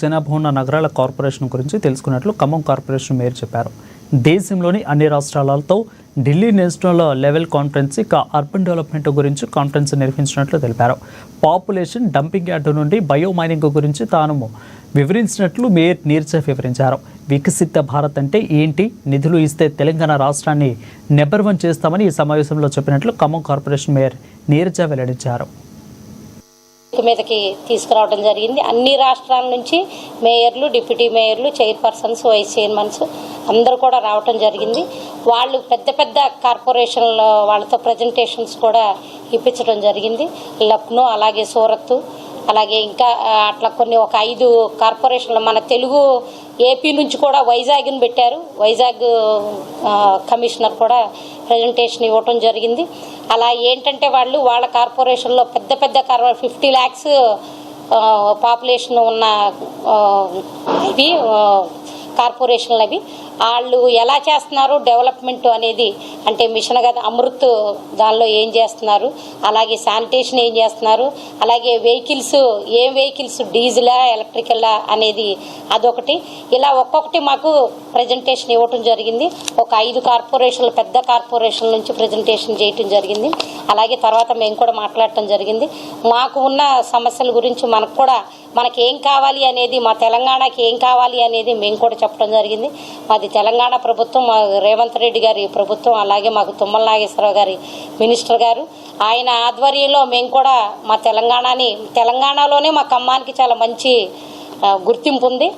జనాభా ఉన్న నగరాల కార్పొరేషన్ గురించి తెలుసుకున్నట్లు ఖమ్మం కార్పొరేషన్ మేయర్ చెప్పారు. దేశంలోని అన్ని రాష్ట్రాలతో Delhi national level conference urban development గురించి కాన్ఫరెన్స్ నిర్వహించినట్లు తెలిపారు. పాపులేషన్ డంపింగ్ యార్డు నుండి బయో మైనింగ్ గురించి తాను వివరించినట్లు మేయర్ నీరజ వివరించారు. వికసిత భారత్ అంటే ఏంటి, నిధులు ఇస్తే తెలంగాణ రాష్ట్రాన్ని నెంబర్ 1 చేస్తామని ఈ సమావేశంలో చెప్పినట్లు ఖమ్మం కార్పొరేషన్ మేయర్ నీరజ వెల్లడించారు. మీదకి తీసుకురావడం జరిగింది. అన్ని రాష్ట్రాల నుంచి మేయర్లు, డిప్యూటీ మేయర్లు, చైర్పర్సన్స్, వైస్ చైర్మన్స్ అందరూ కూడా రావటం జరిగింది. వాళ్ళు పెద్ద పెద్ద కార్పొరేషన్ల వాళ్ళతో ప్రజెంటేషన్స్ కూడా ఇప్పించడం జరిగింది. లక్నో, అలాగే సూరత్, అలాగే ఇంకా అట్లా కొన్ని ఒక 5 కార్పొరేషన్లు మన తెలుగు ఏపీ నుంచి కూడా వైజాగ్ని పెట్టారు. వైజాగ్ కమిషనర్ కూడా ప్రజెంటేషన్ ఇవ్వటం జరిగింది. అలా ఏంటంటే వాళ్ళ కార్పొరేషన్లో పెద్ద పెద్ద 50 lakhs పాపులేషన్ ఉన్న ఇవి కార్పొరేషన్లు అవి వాళ్ళు ఎలా చేస్తున్నారు డెవలప్మెంట్ అనేది, అంటే మిషన్ కదా అమృత్ దానిలో ఏం చేస్తున్నారు, అలాగే శానిటేషన్ ఏం చేస్తున్నారు, అలాగే వెహికల్స్ డీజిలా ఎలక్ట్రికల్లా అనేది అదొకటి. ఇలా ఒక్కొక్కటి మాకు ప్రజెంటేషన్ ఇవ్వటం జరిగింది. ఒక 5 కార్పొరేషన్లు పెద్ద కార్పొరేషన్ నుంచి ప్రజెంటేషన్ చేయటం జరిగింది. అలాగే తర్వాత మేము కూడా మాట్లాడటం జరిగింది. మాకు ఉన్న సమస్యల గురించి మనకి ఏం కావాలి అనేది, మా తెలంగాణకి ఏం కావాలి అనేది మేము కూడా చెప్పడం జరిగింది. మాది తెలంగాణ ప్రభుత్వం, మా రేవంత్ రెడ్డి గారి ప్రభుత్వం, అలాగే మాకు తుమ్మల నాగేశ్వరరావు గారి మినిస్టర్ గారు, ఆయన ఆధ్వర్యంలో మేము కూడా మా తెలంగాణలోనే మా ఖమ్మానికి చాలా మంచి గుర్తింపు ఉంది.